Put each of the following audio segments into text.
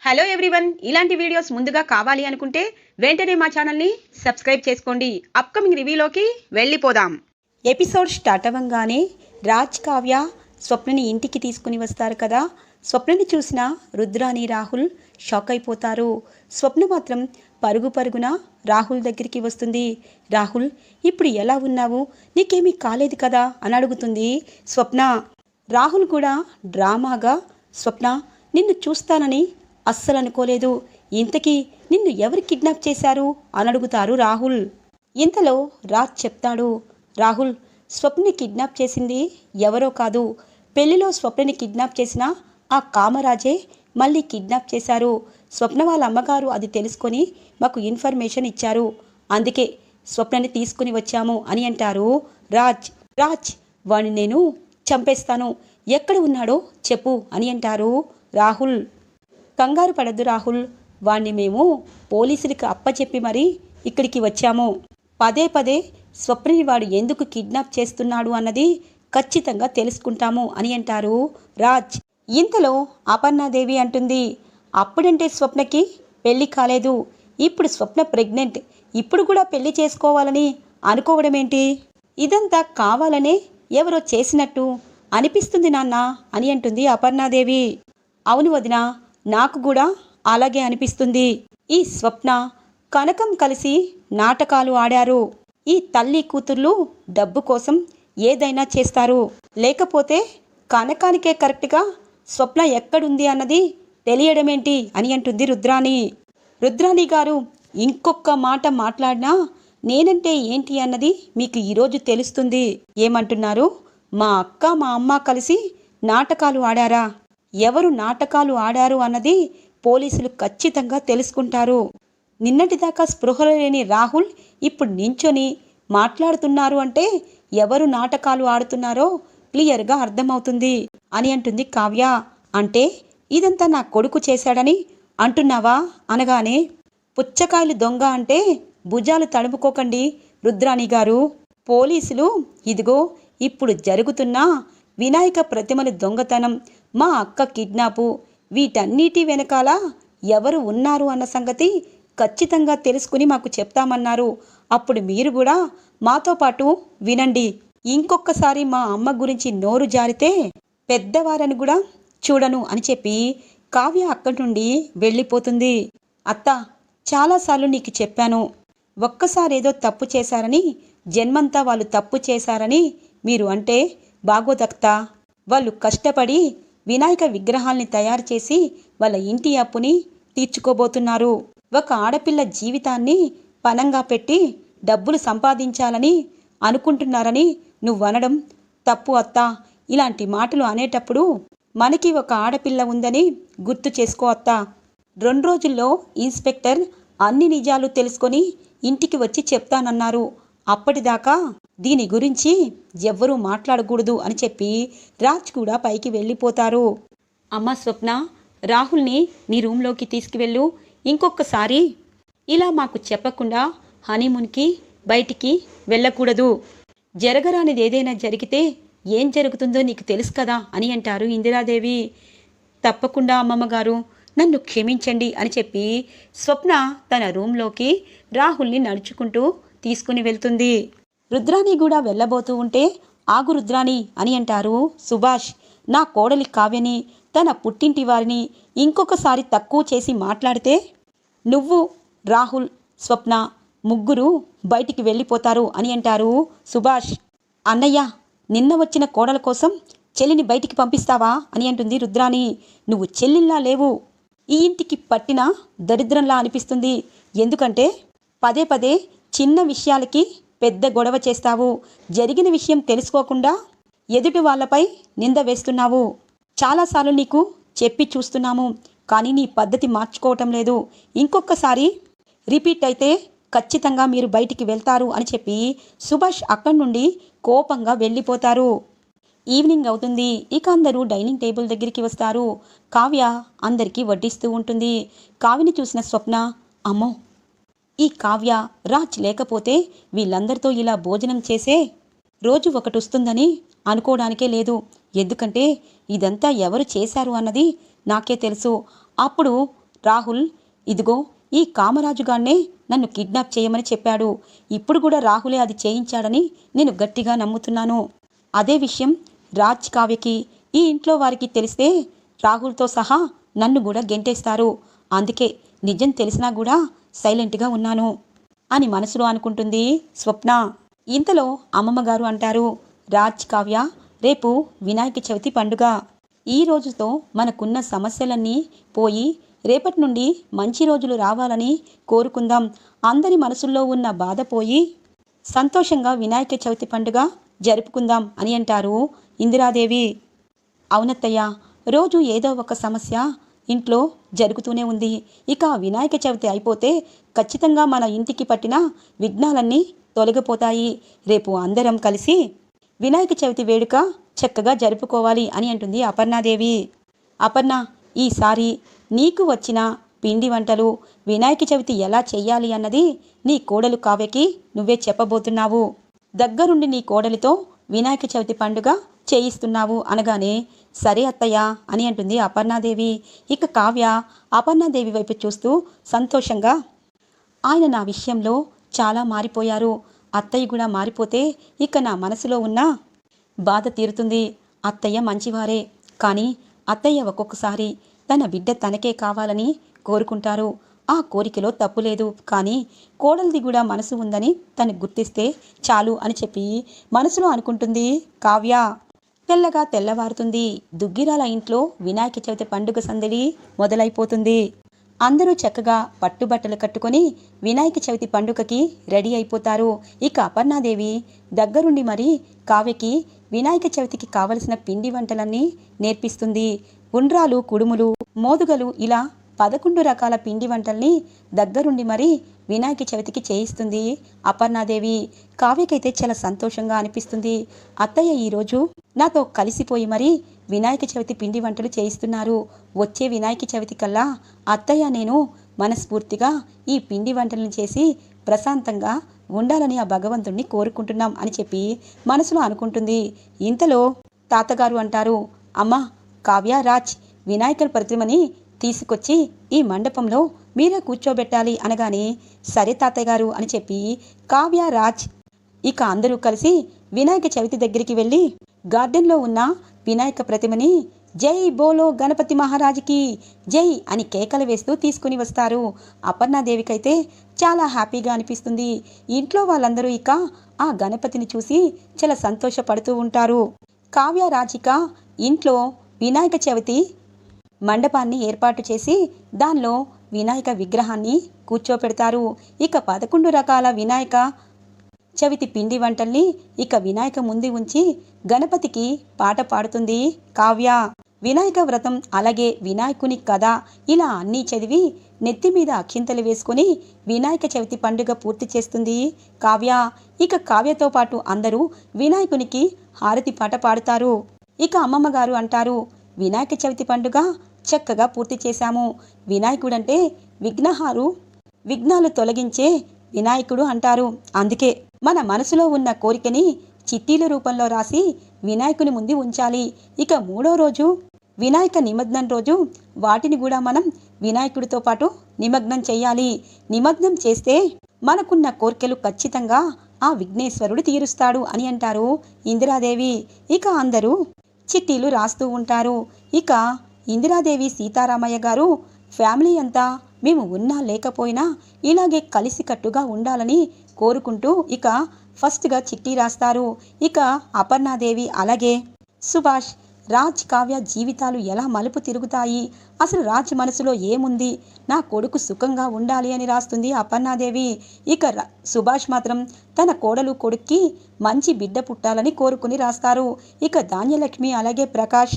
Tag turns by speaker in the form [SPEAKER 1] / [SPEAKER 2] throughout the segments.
[SPEAKER 1] Hello everyone, ఇలాంటి videos ముందుగా కావాలి అనుకుంటే వెంటనే మా ఛానల్ని సబ్స్క్రైబ్ చేసుకోండి. అప్కమింగ్ రివ్యూలోకి వెళ్ళిపోదాం. ఎపిసోడ్ స్టార్ట్ అవ్వగానే రాజ్, కావ్య స్వప్నని ఇంటికి తీసుకుని వస్తారు కదా. స్వప్నని చూసిన రుద్రాని, రాహుల్ షాక్ అయిపోతారు. స్వప్న మాత్రం పరుగు పరుగున రాహుల్ దగ్గరికి వస్తుంది. రాహుల్, ఇప్పుడు ఎలా ఉన్నావు? నీకేమీ కాలేదు కదా అని అడుగుతుంది స్వప్న. రాహుల్ కూడా డ్రామాగా, స్వప్న నిన్ను చూస్తానని అస్సలు అనుకోలేదు. ఇంతకీ నిన్ను ఎవరు కిడ్నాప్ చేశారు అని అడుగుతారు రాహుల్. ఇంతలో రాజ్ చెప్తాడు, రాహుల్, స్వప్నని కిడ్నాప్ చేసింది ఎవరో కాదు, పెళ్లిలో స్వప్నని కిడ్నాప్ చేసిన ఆ కామరాజే మళ్ళీ కిడ్నాప్ చేశారు. స్వప్న వాళ్ళ అమ్మగారు అది తెలుసుకొని మాకు ఇన్ఫర్మేషన్ ఇచ్చారు. అందుకే స్వప్నని తీసుకుని వచ్చాము అని అంటారు రాజ్. రాజ్, వాణ్ణి నేను చంపేస్తాను, ఎక్కడ ఉన్నాడో చెప్పు అని అంటారు రాహుల్. కంగారు పడద్దు రాహుల్, వాణ్ణి మేము పోలీసులకి అప్పచెప్పి మరీ ఇక్కడికి వచ్చాము. పదే పదే స్వప్నని వాడు ఎందుకు కిడ్నాప్ చేస్తున్నాడు అన్నది ఖచ్చితంగా తెలుసుకుంటాము అని అంటారు రాజ్. ఇంతలో అపర్ణాదేవి అంటుంది, అప్పుడంటే స్వప్నకి పెళ్లి కాలేదు, ఇప్పుడు స్వప్న ప్రెగ్నెంట్, ఇప్పుడు కూడా పెళ్లి చేసుకోవాలని అనుకోవడమేంటి? ఇదంతా కావాలనే ఎవరో చేసినట్టు అనిపిస్తుంది నాన్న అని అంటుంది అపర్ణాదేవి. అవును వదినా, నాకు కూడా అలాగే అనిపిస్తుంది. ఈ స్వప్న, కనకం కలిసి నాటకాలు ఆడారు. ఈ తల్లి కూతుర్లు డబ్బు కోసం ఏదైనా చేస్తారు. లేకపోతే కనకానికే కరెక్ట్గా స్వప్న ఎక్కడుంది అన్నది తెలియడమేంటి అని అంటుంది రుద్రాణి. రుద్రాణి గారు, ఇంకొక మాట మాట్లాడినా నేనంటే ఏంటి అన్నది మీకు ఈరోజు తెలుస్తుంది. ఏమంటున్నారు? మా అక్క, మా అమ్మ కలిసి నాటకాలు ఆడారా? ఎవరు నాటకాలు ఆడారు అన్నది పోలీసులు ఖచ్చితంగా తెలుసుకుంటారు. నిన్నటిదాకా స్పృహలో లేని రాహుల్ ఇప్పుడు నించొని మాట్లాడుతున్నారు అంటే ఎవరు నాటకాలు ఆడుతున్నారో క్లియర్గా అర్థమవుతుంది అని అంటుంది కావ్య. అంటే ఇదంతా నా కొడుకు చేశాడని అంటున్నావా అనగానే, పుచ్చకాయలు దొంగ అంటే భుజాలు తడుపుకోకండి రుద్రాణి గారు. పోలీసులు ఇదిగో ఇప్పుడు జరుగుతున్న వినాయక ప్రతిమల దొంగతనం, మా అక్క కిడ్నాపు, వీటన్నిటి వెనకాల ఎవరు ఉన్నారు అన్న సంగతి ఖచ్చితంగా తెలుసుకుని మాకు చెప్తామన్నారు. అప్పుడు మీరు కూడా మాతో పాటు వినండి. ఇంకొకసారి మా అమ్మ గురించి నోరు జారితే పెద్దవారని కూడా చూడను అని చెప్పి కావ్య అక్కడి నుండి వెళ్ళిపోతుంది. అత్త, చాలాసార్లు నీకు చెప్పాను, ఒక్కసారి ఏదో తప్పు చేశారని జన్మంతా వాళ్ళు తప్పు చేశారని మీరు అంటే బాగోదక్తా. వాళ్ళు కష్టపడి వినాయక విగ్రహాల్ని తయారు చేసి వాళ్ళ ఇంటి అప్పుని తీర్చుకోబోతున్నారు. ఒక ఆడపిల్ల జీవితాన్ని పనంగా పెట్టి డబ్బులు సంపాదించాలని అనుకుంటున్నారని నువ్వనడం తప్పు అత్తా. ఇలాంటి మాటలు అనేటప్పుడు మనకి ఒక ఆడపిల్ల ఉందని గుర్తు చేసుకో అత్తా. 2 రోజుల్లో ఇన్స్పెక్టర్ అన్ని నిజాలు తెలుసుకొని ఇంటికి వచ్చి చెప్తానన్నారు. అప్పటిదాకా దీని గురించి ఎవ్వరూ మాట్లాడకూడదు అని చెప్పి రాజ్ కూడా పైకి వెళ్ళిపోతారు. అమ్మ స్వప్న, రాహుల్ని నీ రూమ్లోకి తీసుకువెళ్ళు. ఇంకొకసారి ఇలా మాకు చెప్పకుండా హనీమూన్కి బయటికి వెళ్ళకూడదు. జరగరానిది ఏదైనా జరిగితే ఏం జరుగుతుందో నీకు తెలుసు కదా అని అంటారు ఇందిరాదేవి. తప్పకుండా అమ్మమ్మగారు, నన్ను క్షమించండి అని చెప్పి స్వప్న తన రూమ్లోకి రాహుల్ని నడుచుకుంటూ తీసుకుని వెళ్తుంది. రుద్రాణి కూడా వెళ్ళబోతూ ఉంటే, ఆగు రుద్రాణి అని అంటారు సుభాష్. నా కోడలి కావ్యని, తన పుట్టింటి వారిని ఇంకొకసారి తక్కువ చేసి మాట్లాడితే నువ్వు, రాహుల్, స్వప్న ముగ్గురు బయటికి వెళ్ళిపోతారు అని అంటారు సుభాష్. అన్నయ్య, నిన్న వచ్చిన కోడల కోసం చెల్లిని బయటికి పంపిస్తావా అని అంటుంది రుద్రాణి. నువ్వు చెల్లిలా లేవు, ఈ ఇంటికి పట్టిన దరిద్రంలా అనిపిస్తుంది. ఎందుకంటే పదే పదే చిన్న విషయాలకి పెద్ద గొడవ చేస్తావు. జరిగిన విషయం తెలుసుకోకుండా ఎదుటి వాళ్ళపై నింద వేస్తున్నావు. చాలాసార్లు నీకు చెప్పి చూస్తున్నాము, కానీ నీ పద్ధతి మార్చుకోవటం లేదు. ఇంకొకసారి రిపీట్ అయితే ఖచ్చితంగా మీరు బయటికి వెళ్తారు అని చెప్పి సుభాష్ అక్కడి నుండి కోపంగా వెళ్ళిపోతారు. ఈవినింగ్ అవుతుంది. ఇక అందరూ డైనింగ్ టేబుల్ దగ్గరికి వస్తారు. కావ్య అందరికీ వడ్డిస్తూ ఉంటుంది. కావ్యని చూసిన స్వప్న, అమ్మో, ఈ కావ్య, రాజ్ లేకపోతే వీళ్ళందరితో ఇలా భోజనం చేసే రోజు ఒకటి వస్తుందని అనుకోవడానికే లేదు. ఎందుకంటే ఇదంతా ఎవరు చేశారు అన్నది నాకే తెలుసు. అప్పుడు రాహుల్ ఇదిగో ఈ కామరాజుగాన్నే నన్ను కిడ్నాప్ చేయమని చెప్పాడు. ఇప్పుడు కూడా రాహులే అది చేయించాడని నేను గట్టిగా నమ్ముతున్నాను. అదే విషయం రాజ్ కావ్యకి ఈ ఇంట్లో వారికి తెలిస్తే రాహుల్తో సహా నన్ను కూడా గెంటేస్తారు. అందుకే నిజం తెలిసినా కూడా సైలెంట్గా ఉన్నాను అని మనసులో అనుకుంటుంది స్వప్న. ఇంతలో అమ్మమ్మగారు అంటారు, రాజ్ కావ్య, రేపు వినాయక చవితి పండుగ. ఈ రోజుతో మనకున్న సమస్యలన్నీ పోయి రేపటి నుండి మంచి రోజులు రావాలని కోరుకుందాం. అందరి మనసుల్లో ఉన్న బాధ పోయి సంతోషంగా వినాయక చవితి పండుగ జరుపుకుందాం అని అంటారు ఇందిరాదేవి. అవునత్తయ్య, రోజు ఏదో ఒక సమస్య ఇంట్లో జరుగుతూనే ఉంది. ఇక వినాయక చవితి అయిపోతే ఖచ్చితంగా మన ఇంటికి పట్టిన విఘ్నాలన్నీ తొలగిపోతాయి. రేపు అందరం కలిసి వినాయక చవితి వేడుక చక్కగా జరుపుకోవాలి అని అంటుంది అపర్ణాదేవి. అపర్ణ, ఈసారి నీకు వచ్చిన పిండి వంటలు వినాయక చవితి ఎలా చెయ్యాలి అన్నది నీ కోడలు కావ్యకి నువ్వే చెప్పబోతున్నావు. దగ్గరుండి నీ కోడలితో వినాయక చవితి పండుగ చేయిస్తున్నావు అనగానే సరే అత్తయ్య అని అంటుంది అపర్ణాదేవి. ఇక కావ్య అపర్ణాదేవి వైపు చూస్తూ సంతోషంగా, ఆయన నా విషయంలో చాలా మారిపోయారు. అత్తయ్య కూడా మారిపోతే ఇక నా మనసులో ఉన్న బాధ తీరుతుంది. అత్తయ్య మంచివారే, కానీ అత్తయ్య ఒక్కొక్కసారి తన బిడ్డ తనకే కావాలని కోరుకుంటారు. ఆ కోరికలో తప్పు లేదు, కానీ కోడలిది కూడా మనసు ఉందని తను గుర్తిస్తే చాలు అని చెప్పి మనసులో అనుకుంటుంది కావ్య. తెల్లగా తెల్లవారుతుంది. దుగ్గిరాల ఇంట్లో వినాయక చవితి పండుగ సందడి మొదలైపోతుంది. అందరూ చక్కగా పట్టుబట్టలు కట్టుకొని వినాయక చవితి పండుగకి రెడీ అయిపోతారు. ఇక అపర్ణాదేవి దగ్గరుండి మరి కావ్యకి వినాయక చవితికి కావలసిన పిండి వంటలన్నీ నేర్పిస్తుంది. ఉండ్రాలు, కుడుములు, మోదుగలు ఇలా 11 రకాల పిండి వంటల్ని దగ్గరుండి మరి వినాయక చవితికి చేయిస్తుంది అపర్ణాదేవి. కావ్యకైతే చాలా సంతోషంగా అనిపిస్తుంది. అత్తయ్య ఈరోజు నాతో కలిసిపోయి మరి వినాయక చవితి పిండి వంటలు చేయిస్తున్నారు. వచ్చే వినాయక చవితి కల్లా అత్తయ్య నేను మనస్ఫూర్తిగా ఈ పిండి వంటలను చేసి ప్రశాంతంగా ఉండాలని ఆ భగవంతుణ్ణి కోరుకుంటున్నాం అని చెప్పి మనసులో అనుకుంటుంది. ఇంతలో తాతగారు అంటారు, అమ్మా కావ్య, రాజ్ వినాయకుడి ప్రతిమని తీసుకొచ్చి ఈ మండపంలో మీరే కూర్చోబెట్టాలి అనగానే సరే తాతయ్య గారు అని చెప్పి కావ్య, రాజ్ ఇక అందరూ కలిసి వినాయక చవితి దగ్గరికి వెళ్ళి గార్డెన్లో ఉన్న వినాయక ప్రతిమని జై బోలో గణపతి మహారాజుకి జై అని కేకలు వేస్తూ తీసుకుని వస్తారు. అపర్ణాదేవికైతే చాలా హ్యాపీగా అనిపిస్తుంది. ఇంట్లో వాళ్ళందరూ ఇక ఆ గణపతిని చూసి చాలా సంతోషపడుతూ ఉంటారు. కావ్య, రాజిక ఇంట్లో వినాయక చవితి మండపాన్ని ఏర్పాటు చేసి దానిలో వినాయక విగ్రహాన్ని కూర్చోపెడతారు. ఇక 11 రకాల వినాయక చవితి పిండి వంటల్ని ఇక వినాయక ముందు ఉంచి గణపతికి పాట పాడుతుంది కావ్య. వినాయక వ్రతం అలాగే వినాయకుని కథ ఇలా అన్నీ చదివి నెత్తి మీద అక్షింతలు వేసుకుని వినాయక చవితి పండుగ పూర్తి చేస్తుంది కావ్య. ఇక కావ్యతో పాటు అందరూ వినాయకునికి హారతి పాట పాడుతారు. ఇక అమ్మమ్మగారు అంటారు, వినాయక చవితి పండుగ చక్కగా పూర్తి చేశాము. వినాయకుడంటే విఘ్నాలు తొలగించే వినాయకుడు అంటారు. అందుకే మన మనసులో ఉన్న కోరికని చిట్టీల రూపంలో రాసి వినాయకుని ముందు ఉంచాలి. ఇక 3వ రోజు వినాయక నిమగ్నం రోజు వాటిని కూడా మనం వినాయకుడితో పాటు నిమగ్నం చేయాలి. నిమగ్నం చేస్తే మనకున్న కోరికలు ఖచ్చితంగా ఆ విఘ్నేశ్వరుడు తీరుస్తాడు అని అంటారు ఇందిరాదేవి. ఇక అందరూ చిట్టీలు రాస్తూ ఉంటారు. ఇక ఇందిరాదేవి, సీతారామయ్య గారు ఫ్యామిలీ అంతా మేము ఉన్నా లేకపోయినా ఇలాగే కలిసికట్టుగా ఉండాలని కోరుకుంటూ ఇక ఫస్ట్గా చిట్టి రాస్తారు. ఇక అపర్ణాదేవి అలాగే సుభాష్, రాజ్, కావ్య జీవితాలు ఎలా మలుపు తిరుగుతాయి, అసలు రాజ్ మనసులో ఏముంది, నా కొడుకు సుఖంగా ఉండాలి అని రాస్తుంది అపర్ణాదేవి. ఇక సుభాష్ మాత్రం తన కోడలు కొడుక్కి మంచి బిడ్డ పుట్టాలని కోరుకుని రాస్తారు. ఇక ధాన్యలక్ష్మి అలాగే ప్రకాష్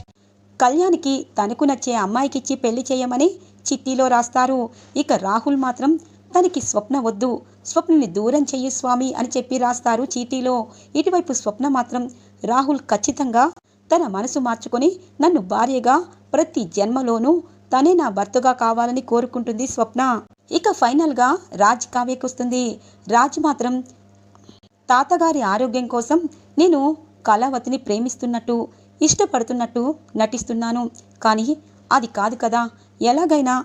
[SPEAKER 1] కళ్యాణ్కి తనకు నచ్చే అమ్మాయికిచ్చి పెళ్లి చేయమని చిట్టీలో రాస్తారు. ఇక రాహుల్ మాత్రం తనకి స్వప్న వద్దు, స్వప్నని దూరం చెయ్యి స్వామి అని చెప్పి రాస్తారు చీటీలో. ఇటువైపు స్వప్న మాత్రం రాహుల్ ఖచ్చితంగా తన మనసు మార్చుకొని నన్ను భార్యగా ప్రతి జన్మలోనూ తనే నా భర్తగా కావాలని కోరుకుంటుంది స్వప్న. ఇక ఫైనల్గా రాజ్ కావ్యకి వస్తుంది. రాజ్ మాత్రం తాతగారి ఆరోగ్యం కోసం నేను కళావతిని ప్రేమిస్తున్నట్టు ఇష్టపడుతున్నట్టు నటిస్తున్నాను, కానీ అది కాదు కదా, ఎలాగైనా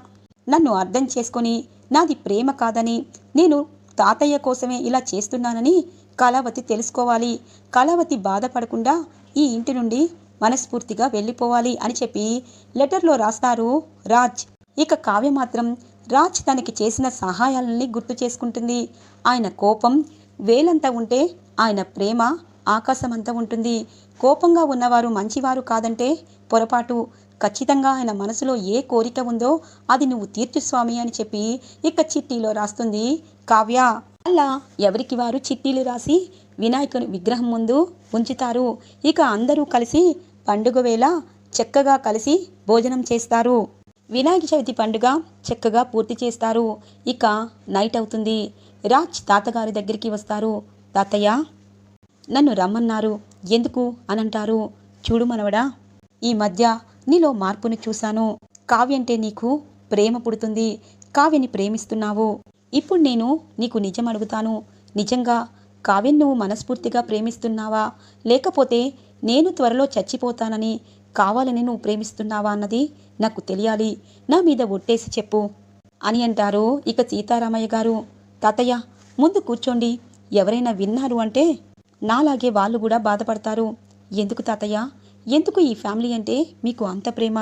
[SPEAKER 1] నన్ను అర్థం చేసుకొని నాది ప్రేమ కాదని, నేను తాతయ్య కోసమే ఇలా చేస్తున్నానని కళావతి తెలుసుకోవాలి. కళావతి బాధపడకుండా ఈ ఇంటి నుండి మనస్ఫూర్తిగా వెళ్ళిపోవాలి అని చెప్పి లెటర్లో రాస్తారు రాజ్. ఇక కావ్య మాత్రం రాజ్ తనకి చేసిన సహాయాలని గుర్తు చేసుకుంటుంది. ఆయన కోపం వేలంతా ఉంటే ఆయన ప్రేమ ఆకాశమంతా ఉంటుంది. కోపంగా ఉన్నవారు మంచివారు కాదంటే పొరపాటు. ఖచ్చితంగా ఆయన మనసులో ఏ కోరిక ఉందో అది నువ్వు తీర్చు స్వామి అని చెప్పి ఇక చిట్టీలో రాస్తుంది కావ్య. అలా ఎవరికి వారు చిట్టీలు రాసి వినాయకుని విగ్రహం ముందు ఉంచుతారు. ఇక అందరూ కలిసి పండుగ వేళ చక్కగా కలిసి భోజనం చేస్తారు. వినాయక చవితి పండుగ చక్కగా పూర్తి చేస్తారు. ఇక నైట్ అవుతుంది. రాజ్ తాతగారి దగ్గరికి వస్తారు. తాతయ్య, నన్ను రమ్మన్నారు. ఎందుకు అని అంటారు. చూడు మనవడా, ఈ మధ్య నీలో మార్పుని చూశాను. కావ్య అంటే నీకు ప్రేమ పుడుతుంది. కావ్యని ప్రేమిస్తున్నావు. ఇప్పుడు నేను నీకు నిజం అడుగుతాను. నిజంగా కావ్యని నువ్వు మనస్ఫూర్తిగా ప్రేమిస్తున్నావా, లేకపోతే నేను త్వరలో చచ్చిపోతానని కావాలని నువ్వు ప్రేమిస్తున్నావా అన్నది నాకు తెలియాలి. నా మీద ఒట్టేసి చెప్పు అని అంటారు ఇక సీతారామయ్య గారు. తాతయ్య, ముందు కూర్చోండి. ఎవరైనా విన్నారు అంటే నాలాగే వాళ్ళు కూడా బాధపడతారు. ఎందుకు తాతయ్య, ఎందుకు ఈ ఫ్యామిలీ అంటే మీకు అంత ప్రేమ?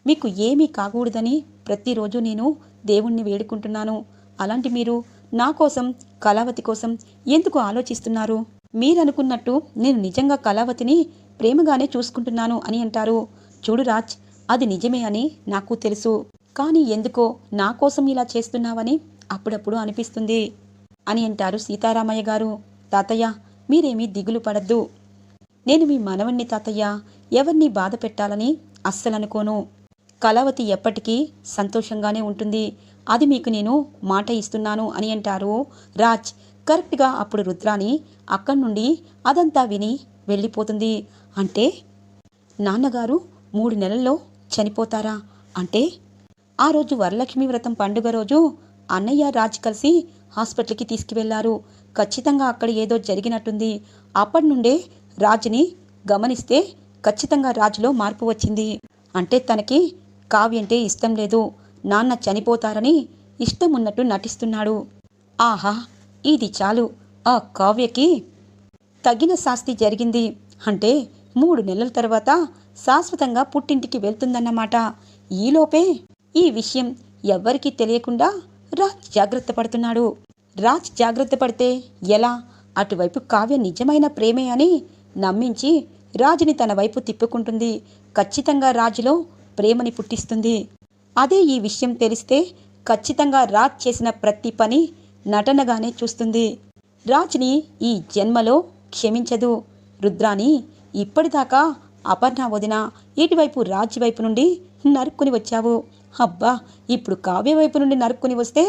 [SPEAKER 1] మీకు ఏమీ కాకూడదని ప్రతిరోజు నేను దేవుణ్ణి వేడుకుంటున్నాను. అలాంటి మీరు నా కోసం, కళావతి కోసం ఎందుకు ఆలోచిస్తున్నారు? మీరనుకున్నట్టు నేను నిజంగా కళావతిని ప్రేమగానే చూసుకుంటున్నాను అని అంటారు. చూడు రాజ్, అది నిజమే అని నాకు తెలుసు. కానీ ఎందుకో నా కోసం ఇలా చేస్తున్నావని అప్పుడప్పుడు అనిపిస్తుంది అని అంటారు సీతారామయ్య గారు. తాతయ్య, మీరేమీ దిగులు పడద్దు. నేను మీ మనవణ్ణి తాతయ్య. ఎవరిని బాధ పెట్టాలని అస్సలనుకోను. కళావతి ఎప్పటికీ సంతోషంగానే ఉంటుంది. అది మీకు నేను మాట ఇస్తున్నాను అని అంటారు రాజ్. కరెక్ట్గా అప్పుడు రుద్రాని అక్కడి నుండి అదంతా విని వెళ్ళిపోతుంది. అంటే నాన్నగారు 3 నెలల్లో చనిపోతారా? అంటే ఆ రోజు వరలక్ష్మి వ్రతం పండుగ రోజు అన్నయ్య రాజ్ కలిసి హాస్పిటల్కి తీసుకువెళ్లారు. ఖచ్చితంగా అక్కడ ఏదో జరిగినట్టుంది. అప్పటి నుండే రాజ్ని గమనిస్తే ఖచ్చితంగా రాజులో మార్పు వచ్చింది. అంటే తనకి కావ్య అంటే ఇష్టం లేదు. నాన్న చనిపోతారని ఇష్టం ఉన్నట్టు నటిస్తున్నాడు. ఆహా, ఇది చాలు. ఆ కావ్యకి తగిన శాస్తి జరిగింది. అంటే 3 నెలల తర్వాత శాశ్వతంగా పుట్టింటికి వెళ్తుందన్నమాట. ఈలోపే ఈ విషయం ఎవ్వరికీ తెలియకుండా రాజ్ జాగ్రత్త పడుతున్నాడు. రాజ్ జాగ్రత్త పడితే ఎలా? అటువైపు కావ్య నిజమైన ప్రేమే అని నమ్మించి రాజుని తన వైపు తిప్పుకుంటుంది. ఖచ్చితంగా రాజులో ప్రేమని పుట్టిస్తుంది. అదే ఈ విషయం తెలిస్తే ఖచ్చితంగా రాజ్ చేసిన ప్రతి పని నటనగానే చూస్తుంది. రాజ్ని ఈ జన్మలో క్షమించదు. రుద్రాని ఇప్పటిదాకా అపర్ణ వదిన ఇటువైపు రాజ్ వైపు నుండి నరుక్కుని వచ్చావు. అబ్బా, ఇప్పుడు కావ్య వైపు నుండి నరుక్కుని వస్తే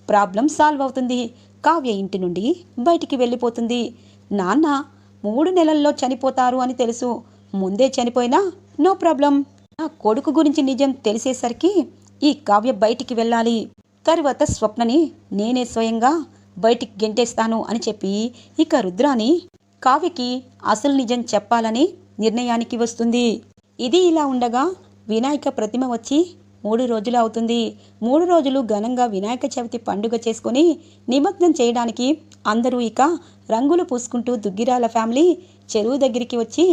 [SPEAKER 1] ప్రాబ్లం సాల్వ్ అవుతుంది. కావ్య ఇంటి నుండి బయటికి వెళ్ళిపోతుంది. నాన్న 3 నెలల్లో చనిపోతారు అని తెలుసు. ముందే చనిపోయినా నో ప్రాబ్లం. నా కొడుకు గురించి నిజం తెలిసేసరికి ఈ కావ్య బయటికి వెళ్ళాలి. తరువాత స్వప్నని నేనే స్వయంగా బయటికి గెంటేస్తాను అని చెప్పి ఇక రుద్రాని కావ్యకి అసలు నిజం చెప్పాలని నిర్ణయానికి వస్తుంది. ఇది ఇలా ఉండగా వినాయక ప్రతిమ వచ్చి 3 రోజులు అవుతుంది. 3 రోజులు ఘనంగా వినాయక చవితి పండుగ చేసుకుని నిమగ్నం చేయడానికి అందరూ ఇక రంగులు పూసుకుంటూ దుగ్గిరాల ఫ్యామిలీ చెరువు దగ్గరికి వచ్చి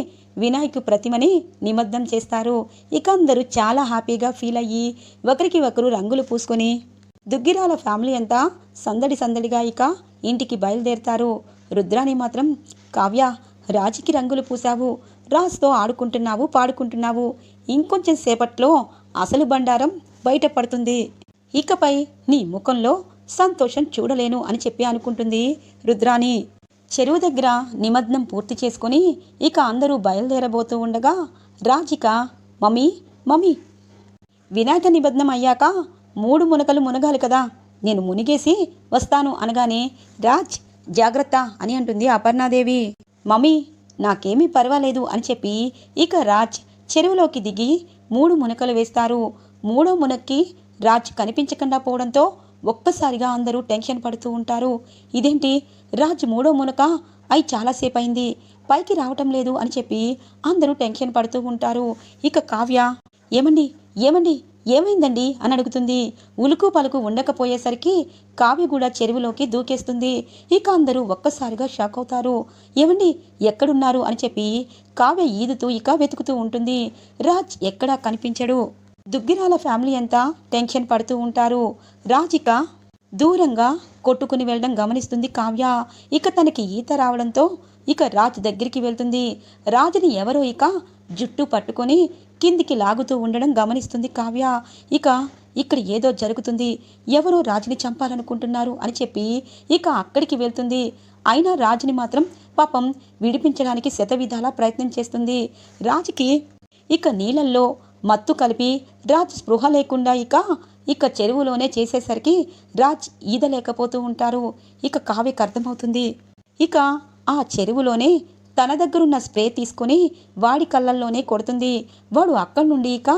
[SPEAKER 1] వినాయక ప్రతిమని నిమగ్నం చేస్తారు. ఇక అందరూ చాలా హ్యాపీగా ఫీల్ అయ్యి ఒకరికి ఒకరు రంగులు పూసుకొని దుగ్గిరాల ఫ్యామిలీ అంతా సందడి సందడిగా ఇక ఇంటికి బయలుదేరుతారు. రుద్రాని మాత్రం, కావ్య, రాజుకి రంగులు పూసావు, రాజుతో ఆడుకుంటున్నావు, పాడుకుంటున్నావు. ఇంకొంచెం సేపట్లో అసలు బండారం బయటపడుతుంది. ఇకపై నీ ముఖంలో సంతోషం చూడలేను అని చెప్పి అనుకుంటుంది రుద్రాని. చెరువు దగ్గర నిమగ్నం పూర్తి చేసుకుని ఇక అందరూ బయలుదేరబోతూ ఉండగా రాజిక, మమ్మీ మమ్మీ, వినాయక నిమగ్నం అయ్యాక 3 మునకలు మునగాలి కదా, నేను మునిగేసి వస్తాను అనగానే రాజ్, జాగ్రత్త అని అంటుంది అపర్ణాదేవి. మమ్మీ, నాకేమీ పర్వాలేదు అని చెప్పి ఇక రాజ్ చెరువులోకి దిగి 3 మునకలు వేస్తారు. 3వ మునక్కి రాజ్ కనిపించకుండా పోవడంతో ఒక్కసారిగా అందరూ టెన్షన్ పడుతూ ఉంటారు. ఇదేంటి, రాజ్ 3వ మునక అయి చాలాసేపు అయింది, పైకి రావటం లేదు అని చెప్పి అందరూ టెన్షన్ పడుతూ ఉంటారు. ఇక కావ్య, ఏమండి ఏమండి ఏమైందండి అని అడుగుతుంది. ఉలుకు పలుకు ఉండకపోయేసరికి కావ్య కూడా చెరువులోకి దూకేస్తుంది. ఇక అందరూ ఒక్కసారిగా షాక్ అవుతారు. ఏమండి ఎక్కడున్నారు అని చెప్పి కావ్య ఈదుతూ ఇక వెతుకుతూ ఉంటుంది. రాజ్ ఎక్కడా కనిపించడు. దుగ్గిరాల ఫ్యామిలీ అంతా టెన్షన్ పడుతూ ఉంటారు. రాజ్ ఇక దూరంగా కొట్టుకుని వెళ్ళడం గమనిస్తుంది కావ్య. ఇక తనకి ఈత రావడంతో ఇక రాజ్ దగ్గరికి వెళ్తుంది. రాజుని ఎవరో ఇక జుట్టు పట్టుకొని కిందికి లాగుతూ ఉండడం గమనిస్తుంది కావ్య. ఇక ఇక్కడ ఏదో జరుగుతుంది, ఎవరో రాజుని చంపాలనుకుంటున్నారు అని చెప్పి ఇక అక్కడికి వెళ్తుంది. అయినా రాజుని మాత్రం పాపం విడిపించడానికి శతవిధాలా ప్రయత్నం చేస్తుంది. రాజుకి ఇక నీళ్ళల్లో మత్తు కలిపి రాజ్ స్పృహ లేకుండా ఇక చెరువులోనే చేసేసరికి రాజ్ ఈదలేకపోతూ ఉంటారు. ఇక కావ్యకు అర్థమవుతుంది. ఇక ఆ చెరువులోనే తన దగ్గరున్న స్ప్రే తీసుకొని వాడి కళ్ళల్లోనే కొడుతుంది. వాడు అక్కడి నుండి ఇక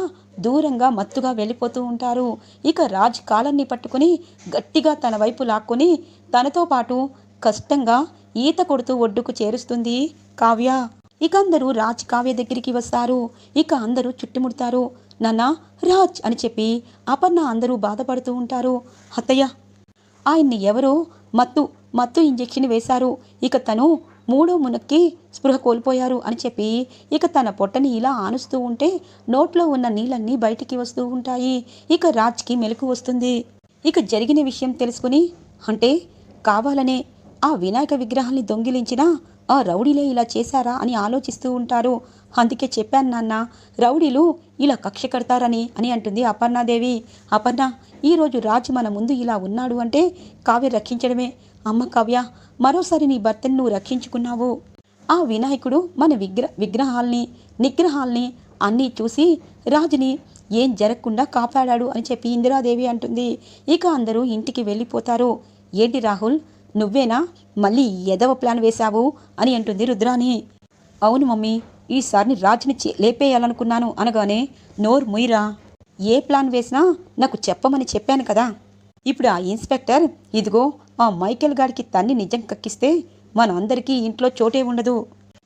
[SPEAKER 1] దూరంగా మత్తుగా వెళ్ళిపోతూ ఉంటారు. ఇక రాజ్ కాలన్ని పట్టుకుని గట్టిగా తన వైపు లాక్కొని తనతో పాటు కష్టంగా ఈత కొడుతూ ఒడ్డుకు చేరుస్తుంది కావ్య. ఇక అందరూ రాజ్ కావ్య దగ్గరికి వస్తారు. ఇక అందరూ చుట్టుముడతారు. నాన్న రాజ్ అని చెప్పి అపర్ణ అందరూ బాధపడుతూ ఉంటారు. అత్తయ్య, ఆయన్ని ఎవరో మత్తు ఇంజెక్షన్ వేశారు. ఇక తను మూడో మునక్కి స్పృహ కోల్పోయారు అని చెప్పి ఇక తన పొట్టని ఇలా ఆనుస్తూ ఉంటే నోట్లో ఉన్న నీళ్ళన్నీ బయటికి వస్తూ ఉంటాయి. ఇక రాజ్కి మెలకు వస్తుంది. ఇక జరిగిన విషయం తెలుసుకుని, అంటే కావాలనే ఆ వినాయక విగ్రహాన్ని దొంగిలించిన ఆ రౌడీలే ఇలా చేశారా అని ఆలోచిస్తూ ఉంటారు. అందుకే చెప్పాను నాన్న, రౌడీలు ఇలా కక్ష కడతారని అని అంటుంది అపర్ణాదేవి. అపర్ణ, ఈరోజు రాజు మన ముందు ఇలా ఉన్నాడు అంటే కావ్య రక్షించడమే. అమ్మ కావ్య, మరోసారి నీ భర్తను నువ్వు రక్షించుకున్నావు. ఆ వినాయకుడు మన నిగ్రహాల్ని అన్నీ చూసి రాజుని ఏం జరగకుండా కాపాడాడు అని చెప్పి ఇందిరాదేవి అంటుంది. ఇక అందరూ ఇంటికి వెళ్ళిపోతారు. ఏంటి రాహుల్, నువ్వేనా మళ్ళీ ఎదవ ప్లాన్ వేశావు అని అంటుంది రుద్రాని. అవును మమ్మీ, ఈసారిని రాజుని లేపేయాలనుకున్నాను అనగానే నోరు ముయిరా, ఏ ప్లాన్ వేసినా నాకు చెప్పమని చెప్పాను కదా. ఇప్పుడు ఆ ఇన్స్పెక్టర్ ఇదిగో ఆ మైకేల్ గారికి తన్ని నిజం కక్కిస్తే మన అందరికీ ఇంట్లో చోటే ఉండదు.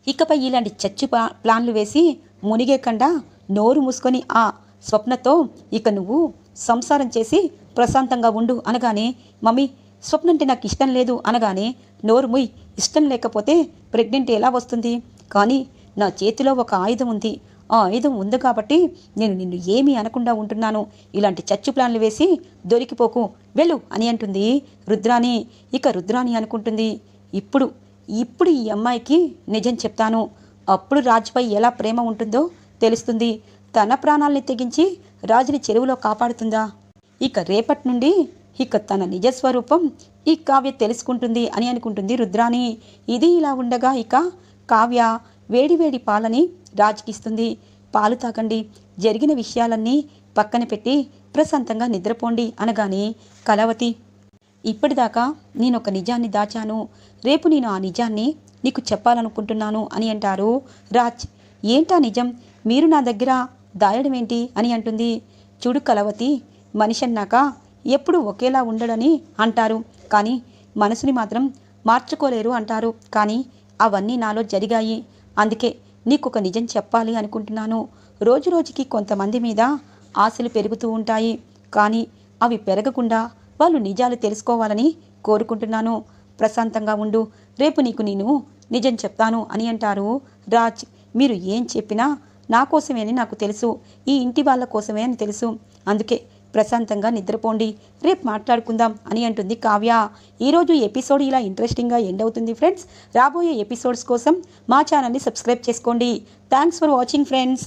[SPEAKER 1] ఇకపై ఇలాంటి చచ్చు ప్లాన్లు వేసి మునిగేకుండా నోరు మూసుకొని ఆ స్వప్నతో ఇక నువ్వు సంసారం చేసి ప్రశాంతంగా ఉండు అనగానే, మమ్మీ స్వప్న అంటే నాకు ఇష్టం లేదు అనగానే, నోరు ముయ్, ఇష్టం లేకపోతే ప్రెగ్నెంట్ ఎలా వస్తుంది? కానీ నా చేతిలో ఒక ఆయుధం ఉంది. ఆ ఆయుధం ఉంది కాబట్టి నేను నిన్ను ఏమీ అనకుండా ఉంటున్నాను. ఇలాంటి చచ్చు ప్లాన్లు వేసి దొరికిపోకు, వెళ్ళు అని అంటుంది రుద్రాని. ఇక రుద్రాని అనుకుంటుంది, ఇప్పుడు ఈ అమ్మాయికి నిజం చెప్తాను. అప్పుడు రాజుపై ఎలా ప్రేమ ఉంటుందో తెలుస్తుంది. తన ప్రాణాల్ని తెగించి రాజుని చెరువులో కాపాడుతుందా? ఇక రేపటి నుండి ఇక తన నిజస్వరూపం ఈ కావ్య తెలుసుకుంటుంది అని అనుకుంటుంది రుద్రాని. ఇది ఇలా ఉండగా ఇక కావ్య వేడివేడి పాలని రాజుకిస్తుంది. పాలు తాగండి, జరిగిన విషయాలన్నీ పక్కన పెట్టి ప్రశాంతంగా నిద్రపోండి అనగానే, కళావతి, ఇప్పటిదాకా నేనొక నిజాన్ని దాచాను. రేపు నేను ఆ నిజాన్ని నీకు చెప్పాలనుకుంటున్నాను అని అంటారు రాజ్. ఏంటా నిజం? మీరు నా దగ్గర దాయడమేంటి అని అంటుంది. చూడు కళావతి, మనిషి అన్నాక ఎప్పుడు ఒకేలా ఉండడని అంటారు, కానీ మనసుని మాత్రం మార్చుకోలేరు అంటారు. కానీ అవన్నీ నాలో జరిగాయి. అందుకే నీకొక నిజం చెప్పాలి అనుకుంటున్నాను. రోజు రోజుకి కొంతమంది మీద ఆశలు పెరుగుతూ ఉంటాయి, కానీ అవి పెరగకుండా వాళ్ళు నిజాలు తెలుసుకోవాలని కోరుకుంటున్నాను. ప్రశాంతంగా ఉండు, రేపు నీకు నేను నిజం చెప్తాను అని అంటారు రాజ్. మీరు ఏం చెప్పినా నా కోసమే అని నాకు తెలుసు, ఈ ఇంటి వాళ్ళ కోసమే అని తెలుసు. అందుకే ప్రశాంతంగా నిద్రపోండి, రేపు మాట్లాడుకుందాం అని అంటుంది కావ్య. ఈరోజు ఎపిసోడ్ ఇలా ఇంట్రెస్టింగ్గా ఎండ్ అవుతుంది ఫ్రెండ్స్. రాబోయే ఎపిసోడ్స్ కోసం మా ఛానల్ని సబ్స్క్రైబ్ చేసుకోండి. Thanks for watching friends.